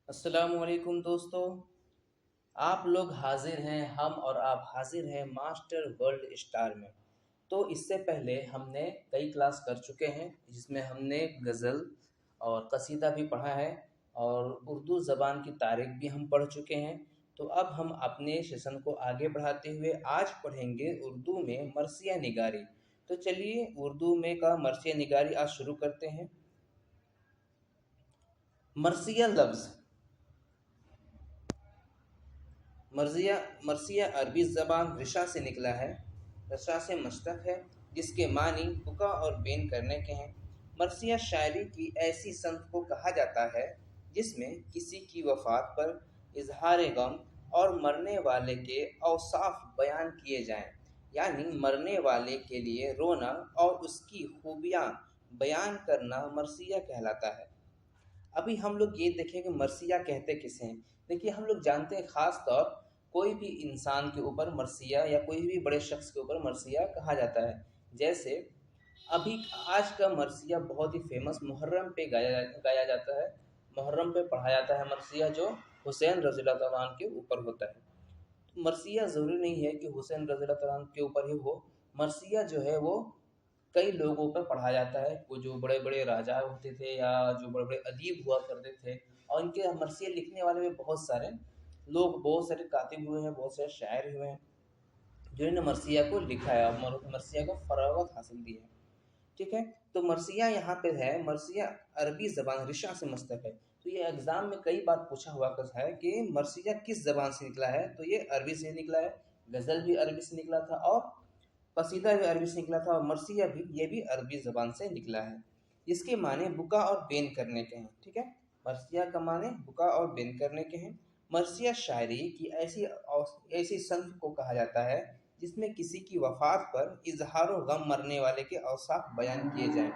अस्सलामुअलैकुम दोस्तों। आप लोग हाजिर हैं, हम और आप हाजिर हैं मास्टर वर्ल्ड स्टार में। तो इससे पहले हमने कई क्लास कर चुके हैं जिसमें हमने गज़ल और कसीदा भी पढ़ा है और उर्दू ज़बान की तारीख भी हम पढ़ चुके हैं। तो अब हम अपने सेशन को आगे बढ़ाते हुए आज पढ़ेंगे उर्दू में मरसिया निगारी। तो चलिए उर्दू में का मरसिया निगारी आज शुरू करते हैं। मरसिया लफ्ज़ मर्ज़िया मरसिया अरबी ज़बान रिशा से निकला है। रशा से मश्तक़ है जिसके मानी बुका और बेन करने के हैं। मरसिया शायरी की ऐसी सन्फ़ को कहा जाता है जिसमें किसी की वफ़ात पर इज़हार गम और मरने वाले के औसाफ बयान किए जाएं, यानी मरने वाले के लिए रोना और उसकी खूबियाँ बयान करना मरसिया कहलाता है। अभी हम लोग ये देखें कि मरसिया कहते किसे हैं। देखिए, हम लोग जानते हैं ख़ास तौर कोई भी इंसान के ऊपर मरसिया या कोई भी बड़े शख्स के ऊपर मरसिया कहा जाता है। जैसे अभी आज का मरसिया बहुत ही फेमस मुहर्रम पे गाया जाता है। मुहर्रम पे पढ़ा जाता है मरसिया, जो हुसैन रज़ियल्लाहु तआला अन्हु के ऊपर होता है। तो मरसिया ज़रूरी नहीं है कि हुसैन रज़ियल्लाहु तआला अन्हु के ऊपर ही हो। मरसिया जो है वो कई लोगों पर पढ़ा जाता है। वो जो बड़े-बड़े राजा होते थे या जो बड़े-बड़े अदीब हुआ करते थे, और इनके मरसिये लिखने वाले भी बहुत सारे लोग, बहुत सारे कातिब हुए हैं, बहुत सारे शायर हुए हैं, जिन्होंने मरसिया को लिखा है और मरसिया को फ़राग़त हासिल की है। ठीक है? तो मरसिया यहाँ पे है, मरसिया अरबी ज़बान रिशा से मश्तक़ है। तो ये एग्ज़ाम में कई बार पूछा हुआ करता है कि मरसिया किस ज़बान से निकला है, तो ये अरबी से निकला है। गज़ल भी अरबी से निकला था और कसीदा भी अरबी से निकला था और मरसिया भी, ये भी अरबी ज़बान से निकला है। इसके माने बुका और बेन करने के हैं। ठीक है? मरसिया का माने बुका और बेन करने के हैं। मरसिया शायरी की ऐसी सन्फ़ को कहा जाता है जिसमें किसी की वफ़ात पर इज़हार गम मरने वाले के औसाफ बयान किए जाएँ।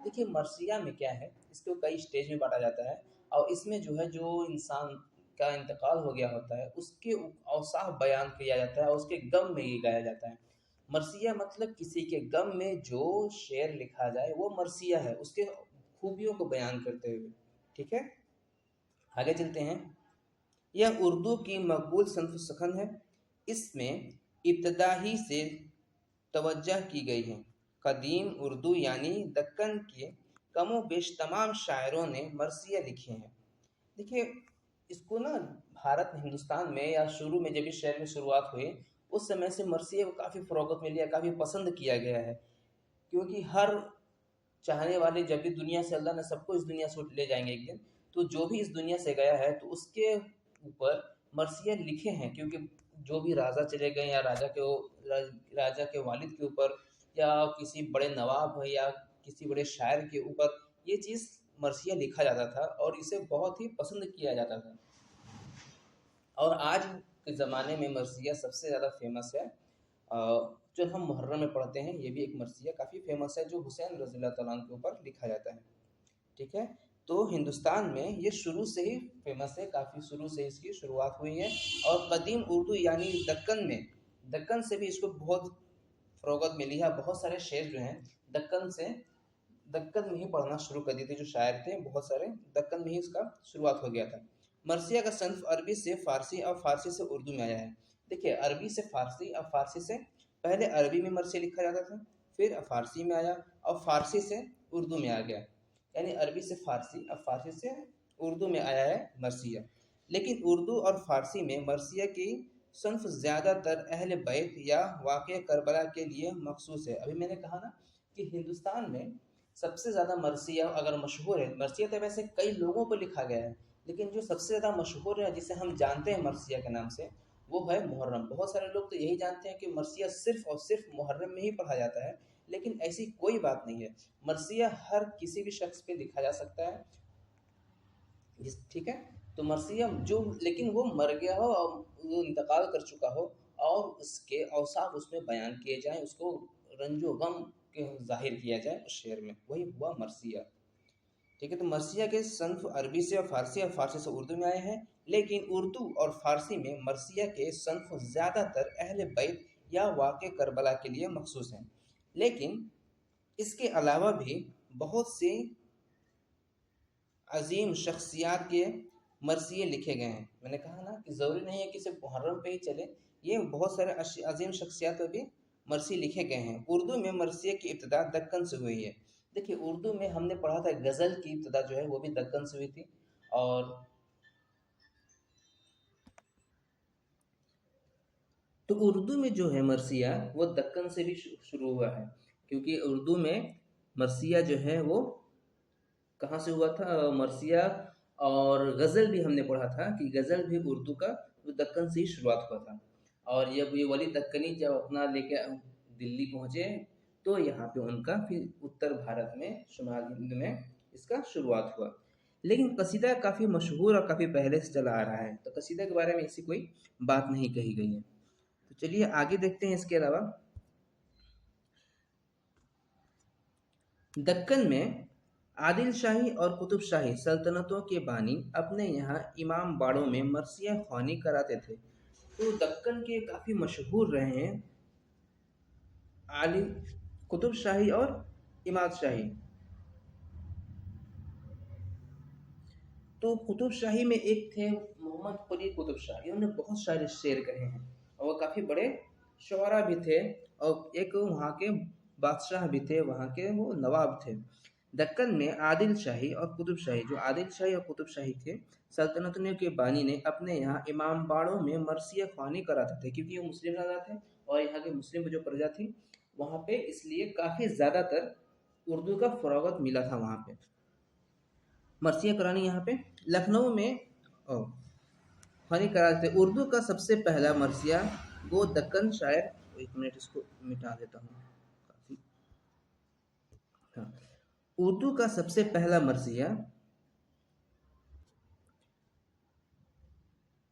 देखिए, मरसिया में क्या है, इसको कई स्टेज में बाँटा जाता है और इसमें जो है, जो इंसान का इंतकाल हो गया होता है उसके औसाफ बयान किया जाता है और उसके गम में ये गाया जाता है। मरसिया मतलब किसी के गम में जो शेर लिखा जाए वो मरसिया है, उसके खूबियों को बयान करते हुए। ठीक है? आगे चलते हैं। यह उर्दू की मकबूल सन्फ़ सखन है। इसमें इब्तदा ही से तवज्जह की गई है। कदीम उर्दू यानी दक्कन के कमो बेश तमाम शायरों ने मरसिया लिखे हैं। देखिए, इसको ना भारत हिंदुस्तान में या शुरू में जब इस शहर में शुरुआत हुई, उस समय से मरसिया को काफ़ी फ़रोग़त मिली है, काफ़ी पसंद किया गया है। क्योंकि हर चाहने वाले, जब भी दुनिया से अल्लाह ने सबको इस दुनिया से ले जाएँगे एक दिन, तो जो भी इस दुनिया से गया है तो उसके ऊपर मरसिया लिखे हैं। क्योंकि जो भी राजा चले गए या राजा के वालिद के ऊपर या किसी बड़े नवाब या किसी बड़े शायर के ऊपर ये चीज़ मरसिया लिखा जाता था और इसे बहुत ही पसंद किया जाता था। और आज के ज़माने में मरसिया सबसे ज़्यादा फ़ेमस है। जो हम मुहर्रम में पढ़ते हैं, ये भी एक मरसिया काफ़ी फ़ेमस है जो हुसैन रज़ियल्लाहु तआला अन्हु के ऊपर लिखा जाता है। ठीक है? तो हिंदुस्तान में ये शुरू से ही फ़ेमस है, काफ़ी शुरू से इसकी शुरुआत हुई है। और कदीम उर्दू यानी दक्कन से भी इसको बहुत फ़रोग़त मिली है। बहुत सारे शेर जो हैं दक्कन में ही पढ़ना शुरू कर दिए थे। जो शायर थे बहुत सारे, दक्कन में ही इसका शुरुआत हो गया था। मरसिया का सन्फ़ अरबी से फ़ारसी और फ़ारसी से उर्दू में आया है। देखिए, अरबी से फ़ारसी और फ़ारसी से, पहले अरबी में मरसिया लिखा जाता था, फिर फ़ारसी में आया और फ़ारसी से उर्दू में आ गया। यानी अरबी से फ़ारसी और फ़ारसी से उर्दू में आया है मरसिया। लेकिन उर्दू और फ़ारसी में मरसिया की सन्फ़ ज़्यादातर अहले बैत या वाक़या करबला के लिए मख़सूस है। अभी मैंने कहा ना कि हिंदुस्तान में सबसे ज़्यादा मरसिया अगर मशहूर है, मरसिया तो वैसे कई लोगों पर लिखा गया है, लेकिन जो सबसे ज़्यादा मशहूर है, जिसे हम जानते हैं मरसिया के नाम से, वो है मुहर्रम। बहुत सारे लोग तो यही जानते हैं कि मरसिया सिर्फ़ और सिर्फ़ मुहर्रम में ही पढ़ा जाता है, लेकिन ऐसी कोई बात नहीं है। मरसिया हर किसी भी शख्स पे लिखा जा सकता है। ठीक है? तो मरसिया जो, लेकिन वो मर गया हो और वो इंतकाल कर चुका हो और उसके औसाफ उसमें बयान किए जाएँ, उसको रंजो गम के ज़ाहिर किया जाए उस शेर में, वही हुआ मरसिया। ठीक है? तो मरसिया के सन्फ़ अरबी से और फ़ारसी से उर्दू में आए हैं, लेकिन उर्दू और फ़ारसी में मरसिया के सन्फ़ ज़्यादातर अहले बैत या वाक़या करबला के लिए मख़सूस हैं। लेकिन इसके अलावा भी बहुत सी अज़ीम शख्सियात के मरसिये लिखे गए हैं। मैंने कहा ना कि ज़रूरी नहीं है कि सिर्फ मुहर्रम पे ही चले, ये बहुत सारे अजीम शख्सियात पे भी मरसी लिखे गए हैं। उर्दू में मरसिये की इब्तिदा दक्कन से हुई है। देखिए उर्दू में हमने पढ़ा था गज़ल की इब्तिदा जो है वो भी दक्कन से हुई थी। और तो उर्दू में जो है मरसिया वो दक्कन से भी शुरू हुआ है, क्योंकि उर्दू में मरसिया जो है वो कहाँ से हुआ था मरसिया। और गज़ल भी हमने पढ़ा था कि गज़ल भी उर्दू का वो दक्कन से ही शुरुआत हुआ था। और जब ये वली दक्कनी जब अपना लेके दिल्ली पहुँचे तो यहाँ पे उनका फिर उत्तर भारत में शुमाल हिंद में इसका शुरुआत हुआ। लेकिन कसीदा काफ़ी मशहूर और काफ़ी पहले से चला आ रहा है, तो कसीदा के बारे में ऐसी कोई बात नहीं कही गई है। तो चलिए आगे देखते हैं। इसके अलावा दक्कन में आदिल शाही और कुतुब शाही सल्तनतों के बानी अपने यहाँ इमाम बाड़ों में मरसिया ख्वानी कराते थे। तो दक्कन के काफ़ी मशहूर रहे हैं आली कुतुब शाही और इमाद शाही। तो कुतुब शाही में एक थे मोहम्मद कुली कुतुब शाही, उन्होंने बहुत सारे शेर कहे हैं और वो काफ़ी बड़े शुअरा भी थे और एक वहाँ के बादशाह भी थे, वहाँ के वो नवाब थे। दक्कन में आदिल शाही और कुतुब शाही, जो आदिल शाही और कुतुब शाही थे, सल्तनतों के बानी ने अपने यहाँ इमाम बाड़ों में मरसिया ख्वानी कराते थे, क्योंकि वो मुस्लिम राजा थे और यहाँ के मुस्लिम जो प्रजा थी वहाँ पे, इसलिए काफ़ी ज़्यादातर उर्दू का फ़रोग़त मिला था वहाँ पे। मरसिया करानी यहाँ पे लखनऊ में ख्वानी कराते थे। उर्दू का सबसे पहला मरसिया गो दक्कन शायर, एक मिनट इसको मिटा देता हूँ काफ़ी। हाँ, उर्दू का सबसे पहला मरसिया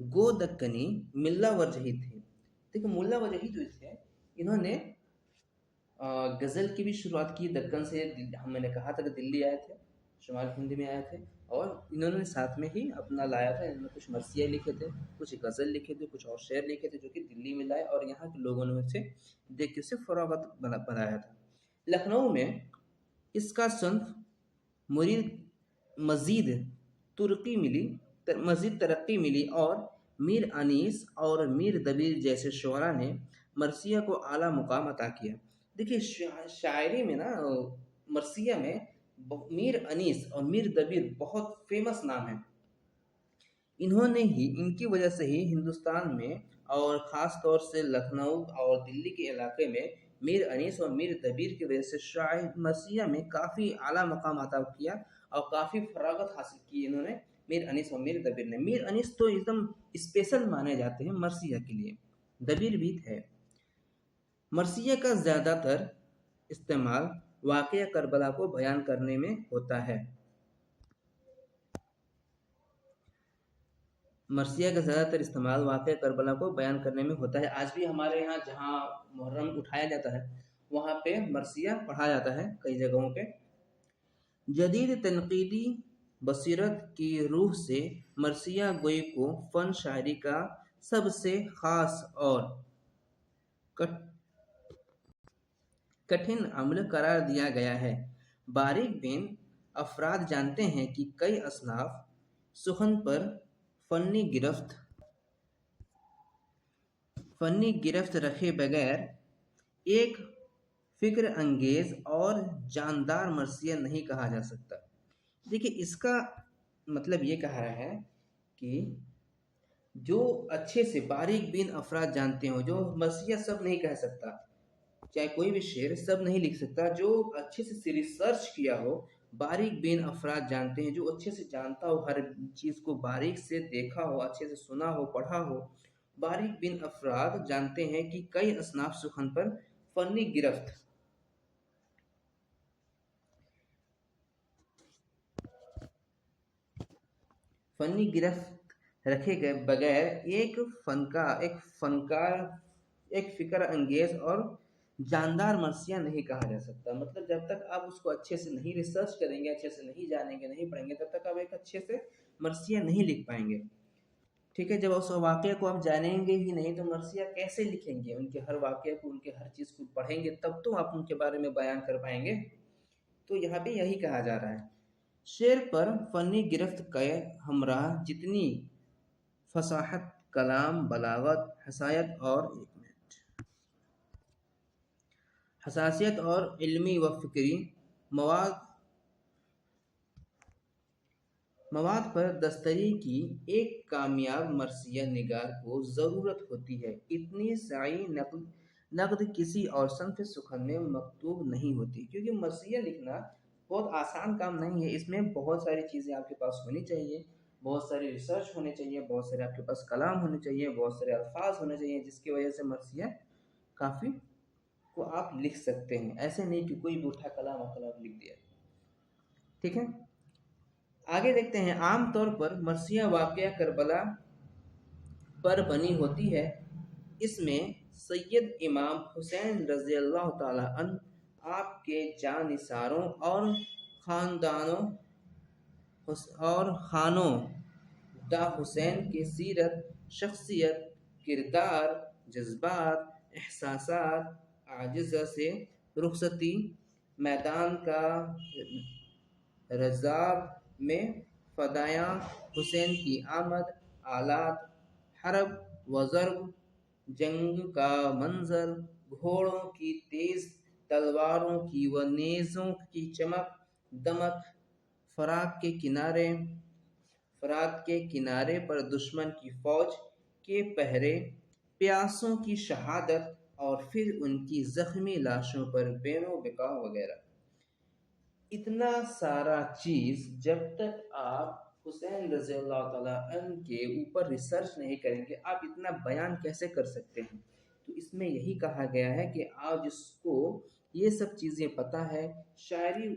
गो दक्कनी मिल्ला वजही थे। देखो मुल्ला वजही जो थे इन्होंने गज़ल की भी शुरुआत की दक्कन से। मैंने कहा था कि दिल्ली आए थे, शुमाल हिंद में आए थे और इन्होंने साथ में ही अपना लाया था। इन्होंने कुछ मरसिया लिखे थे, कुछ गज़ल लिखे थे, कुछ और शेर लिखे थे जो कि दिल्ली में लाए और यहाँ के लोगों ने उसे देख के उसे फ़रोग़त बनाया था। लखनऊ में इसका सन्फ़ मज़ीद तुर्की मिली, मज़ीद तरक्की मिली और मीर अनीस और मीर दबीर जैसे शुअरा ने मरसिया को आला मुकाम अता किया। देखिए शायरी में ना मरसिया में मीर अनीस और मीर दबीर बहुत फेमस नाम है। इन्होंने ही, इनकी वजह से ही हिंदुस्तान में और ख़ास तौर से लखनऊ और दिल्ली के इलाके में मीर अनीस और मीर दबीर की वजह से शायर मरसिया में काफ़ी आला मकाम अता किया और काफ़ी फरागत हासिल की इन्होंने मीर अनीस और मीर दबीर ने। मीर अनीस तो एकदम स्पेशल माने जाते हैं मरसिया के लिए, दबीर भी है। मरसिया का ज़्यादातर इस्तेमाल वाक़या करबला को बयान करने में होता है। मरसिया का ज़्यादातर इस्तेमाल वाक़या करबला को बयान करने में होता है। आज भी हमारे यहाँ जहाँ मुहर्रम उठाया जाता है वहाँ पे मरसिया पढ़ा जाता है कई जगहों पे। जदीद तनक़ीदी बसीरत की रूह से मरसिया गोई को फ़न शायरी का सबसे ख़ास और कठिन अम्ल करार दिया गया है। बारीक बिन अफराद जानते हैं कि कई असनाफ सुखन पर फ़न्नी गिरफ्त रखे बगैर एक फ़िक्र अंगेज़ और जानदार मरसिया नहीं कहा जा सकता। देखिए इसका मतलब ये कहा है कि जो अच्छे से बारीक बिन अफराद जानते हो, जो मरसिया सब नहीं कह सकता, चाहे कोई भी शेर सब नहीं लिख सकता, जो अच्छे से रिसर्च किया हो, बारीक बिन अफराद जानते हैं, जो अच्छे से जानता हो, हर चीज़ को बारीक से देखा हो, अच्छे से सुना हो, पढ़ा हो, बारीक बिन अफराद जानते हैं कि कई असनाफ सुखन पर फ़न्नी गिरफ्त रखे गए बगैर एक फ़िक्र अंगेज़ और जानदार मरसिया नहीं कहा जा सकता। मतलब जब तक आप उसको अच्छे से नहीं रिसर्च करेंगे, अच्छे से नहीं जानेंगे, नहीं पढ़ेंगे, तब तक आप एक अच्छे से मरसिया नहीं लिख पाएंगे। ठीक है, जब उस वाक़या को आप जानेंगे ही नहीं तो मरसिया कैसे लिखेंगे? उनके हर वाक़ये को, उनके हर चीज़ को पढ़ेंगे तब तो आप उनके बारे में बयान कर पाएंगे। तो यहाँ पे यही कहा जा रहा है। शेर पर फ़नी गिरफ्त के हमराह जितनी फसाहत, कलाम, बलागत, हसासियत और इल्मी व फ़िक्री मवाद मवाद पर दस्तरी की एक कामयाब मरसिया निगार को ज़रूरत होती है। इतनी सही नक़द किसी और सन्फ़ सुख़न में मकतूब नहीं होती, क्योंकि मरसिया लिखना बहुत आसान काम नहीं है। इसमें बहुत सारी चीज़ें आपके पास होनी चाहिए, बहुत सारी रिसर्च होनी चाहिए, बहुत सारे आपके पास कलाम होने चाहिए, बहुत सारे अल्फाज होने चाहिए, जिसकी वजह से मरसिया काफ़ी को आप लिख सकते हैं। ऐसे नहीं कि कोई भी उठा कलाम और कलाम लिख दिया। ठीक है, आगे देखते हैं। आम तौर पर मरसिया वाक़या करबला पर बनी होती है। इसमें सैयद इमाम हुसैन रज़ियल्लाहु ताला अन्हु आपके जानिसारों और ख़ानदानों और खानों दा हुसैन की सीरत, शख्सियत, किरदार, जज्बात, एहसासात, आजिज़ा से रुखसती, मैदान का रज़ाब में फ़दायाँ हुसैन की आमद, आलात हरब व ज़र्ब, जंग का मंज़र, घोड़ों की तेज़, तलवारों की व नेज़ों की चमक दमक, फ़रात के किनारे पर दुश्मन की फ़ौज के पहरे, प्यासों की शहादत और फिर उनकी ज़ख्मी लाशों पर बेनो बिकाव वगैरह। इतना सारा चीज़ जब तक आप हुसैन रज़ियल्लाहु ताला अन्हु के ऊपर रिसर्च नहीं करेंगे, आप इतना बयान कैसे कर सकते हैं। तो इसमें यही कहा गया है कि आप जिसको ये सब चीज़ें पता है, शायरी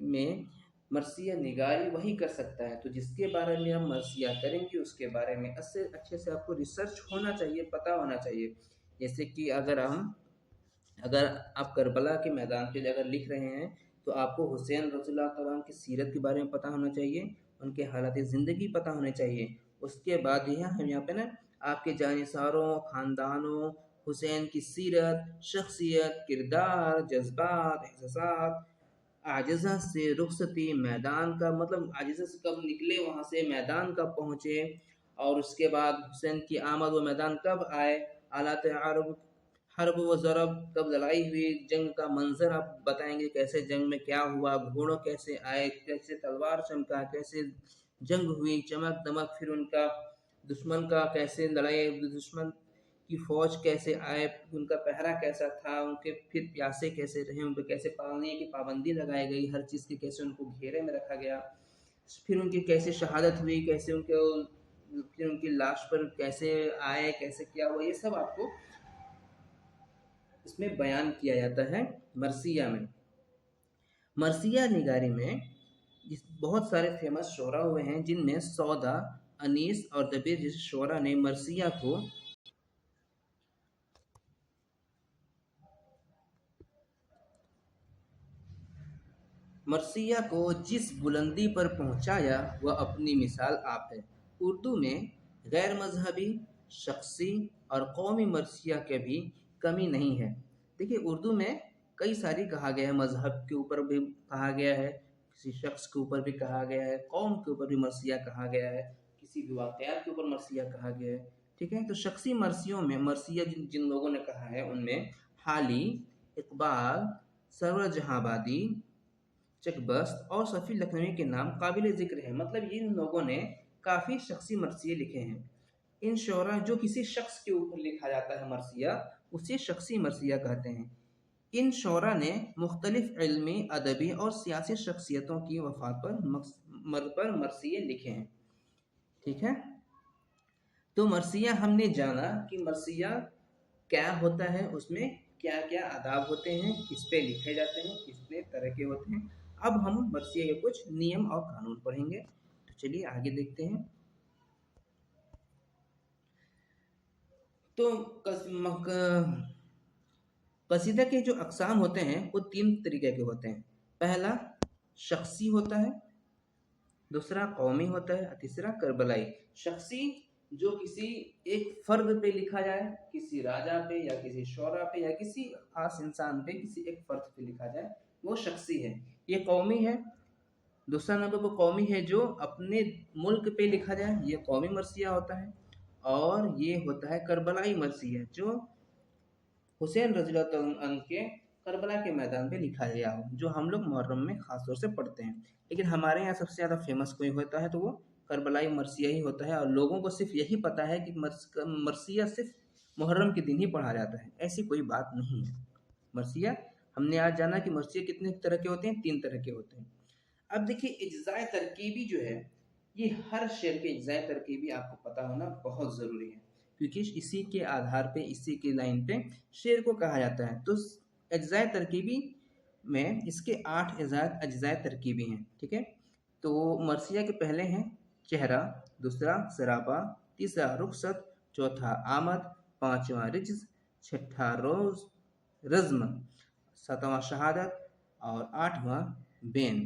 में मरसिया निगारी वही कर सकता है। तो जिसके बारे में हम मरसिया करेंगे उसके बारे में अच्छे से आपको रिसर्च होना चाहिए, पता होना चाहिए। जैसे कि अगर आप करबला के मैदान के लिए अगर लिख रहे हैं, तो आपको हुसैन रज़ियल्लाहु ताला अन्हु की सीरत के बारे में पता होना चाहिए, उनके हालात ज़िंदगी पता होने चाहिए। उसके बाद हम यहाँ पे ना आपके जानिसारों, ख़ानदानों, हुसैन की सीरत, शख्सियत, किरदार, जज्बात, एहसासात, आजिज़ा से रुखसती, मैदान का मतलब आजिज़ा से कब निकले, वहाँ से मैदान कब पहुँचे, और उसके बाद हुसैन की आमद व मैदान कब आए, आलात हर्ब व ज़रब कब लड़ाई हुई, जंग का मंज़र आप बताएंगे, कैसे जंग में क्या हुआ, घोड़ों कैसे आए, कैसे तलवार चमका, कैसे जंग हुई, चमक दमक, फिर उनका दुश्मन का कैसे लड़ाई, दुश्मन की फ़ौज कैसे आए, उनका पहरा कैसा था, उनके फिर प्यासे कैसे रहे, उन पर कैसे पानी की पाबंदी लगाई गई, हर चीज़ के कैसे उनको घेरे में रखा गया, फिर उनकी कैसे शहादत हुई, कैसे फिर उनकी लाश पर कैसे आए, कैसे क्या हुआ, ये सब आपको इसमें बयान किया जाता है मरसिया में। मरसिया निगारी में बहुत सारे फेमस शोरा हुए हैं, जिनमें सौदा, अनीस और दबीर जैसे शोरा ने मरसिया को जिस बुलंदी पर पहुंचाया वह अपनी मिसाल आप है। उर्दू में गैर मजहबी, शख्सी और कौमी मरसिया के भी कमी नहीं है। देखिए, उर्दू में कई सारी कहा गया है, मजहब के ऊपर भी कहा गया है, किसी शख्स के ऊपर भी कहा गया है, कौम के ऊपर भी मरसिया कहा गया है, किसी भी वाक़यात के ऊपर मरसिया कहा गया है। ठीक है, तो शख्सी मरसियों में मरसिया जिन जिन लोगों ने कहा है उनमें हाली, इकबाल, सरवर जहांबादी, चकबस्त और सफ़ी लखनवी के नाम काबिल ज़िक्र हैं। मतलब इन लोगों ने काफ़ी शख्सी मरसिए लिखे हैं। इन शोरा जो किसी शख्स के ऊपर लिखा जाता है मरसिया, उसे शख्सी मरसिया कहते हैं। इन शोरा ने मुख्तलिफ इल्मी, अदबी और सियासी शख्सियतों की वफ़ात पर मरसिए लिखे हैं। ठीक है, तो मरसिया हमने जाना कि मरसिया क्या होता है, उसमें क्या क्या आदाब होते हैं, किस पे लिखे जाते हैं, कितने तरह के होते हैं। अब हम मरसिया के कुछ नियम और कानून पढ़ेंगे। तो चलिए आगे देखते हैं। तो कसीदा के जो अक़साम होते हैं वो 3 तरीके के होते हैं। पहला शख्सी होता है, दूसरा कौमी होता है, तीसरा करबलाई। शख्सी जो किसी एक फ़र्द पे लिखा जाए, किसी राजा पे या किसी शोरा पे या किसी ख़ास इंसान पे, किसी एक फ़र्द पे लिखा जाए, वो शख्सी है। ये कौमी है, दूसरा नंबर पर कौमी है जो अपने मुल्क पे लिखा जाए, ये कौमी मरसिया होता है। और ये होता है करबलाई मरसिया जो हुसैन रज़ियल्लाहु अन्हु के करबला के मैदान पे लिखा गया हो, जो हम लोग मुहर्रम में ख़ास तौर से पढ़ते हैं। लेकिन हमारे यहाँ सबसे ज़्यादा फेमस कोई होता है तो वो करबलाई मरसिया ही होता है, और लोगों को सिर्फ यही पता है कि मरसिया सिर्फ मुहर्रम के दिन ही पढ़ा जाता है। ऐसी कोई बात नहीं है। मरसिया हमने आज जाना कि मरसिया कितने तरह के होते हैं, 3 तरह के होते हैं। अब देखिए इज्ज़ाए तरकीबी जो है, ये हर शेर के इज्ज़ाए तरकीबी आपको पता होना बहुत ज़रूरी है, क्योंकि इसी के आधार पे, इसी की लाइन पे शेर को कहा जाता है। तो अज्ज़ाए तरकीबी में इसके 8 अज्ज़ाए तरकीबी हैं, ठीक है। तो मरसिया के पहले हैं चेहरा, दूसरा सरापा, तीसरा रुखसत, चौथा आमद, पांचवा रिज्ज़, छठा रोज़ रज़्म, सातवां शहादत और आठवां बेन।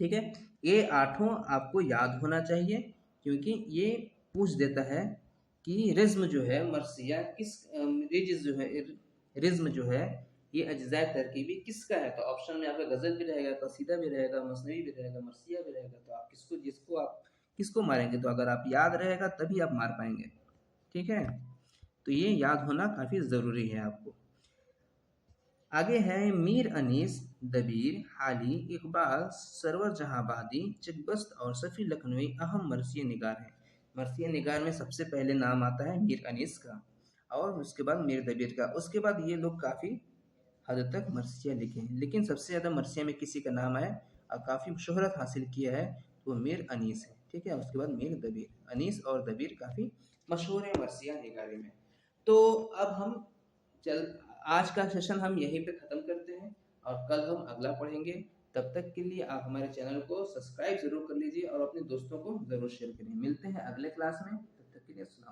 ठीक है, ये आठों आपको याद होना चाहिए, क्योंकि ये पूछ देता है कि रिज्म जो है मरसिया किस रिज जो है रिज्म जो है ये अज्जाए तरकीबी किसका है। तो ऑप्शन में आपका गज़ल भी रहेगा, कसीदा भी रहेगा, मसनवी भी रहेगा, मरसिया भी रहेगा। तो आप किसको मारेंगे? तो अगर आप याद रहेगा तभी आप मार पाएंगे। ठीक है, तो ये याद होना काफ़ी ज़रूरी है आपको। आगे है मीर अनीस, दबीर, हाली, इकबाल, सरवर जहांबादी, चिकबस्त और सफ़ी लखनवी अहम मरसिया निगार हैं। मरसिया निगार में सबसे पहले नाम आता है मीर अनीस का, और उसके बाद मीर दबीर का। उसके बाद ये लोग काफ़ी हद तक मरसिया लिखे हैं, लेकिन सबसे ज़्यादा मरसिया में किसी का नाम है और काफ़ी शोहरत हासिल किया है तो वो मीर अनीस है। ठीक है, उसके बाद मीर दबीर। अनीस और दबीर काफ़ी मशहूर है मरसिया निगारी में। तो अब हम चल आज का सेशन हम यहीं पे ख़त्म करते हैं, और कल हम अगला पढ़ेंगे। तब तक के लिए आप हमारे चैनल को सब्सक्राइब ज़रूर कर लीजिए और अपने दोस्तों को ज़रूर शेयर करें। मिलते हैं अगले क्लास में, तब तक के लिए अस्सलाम।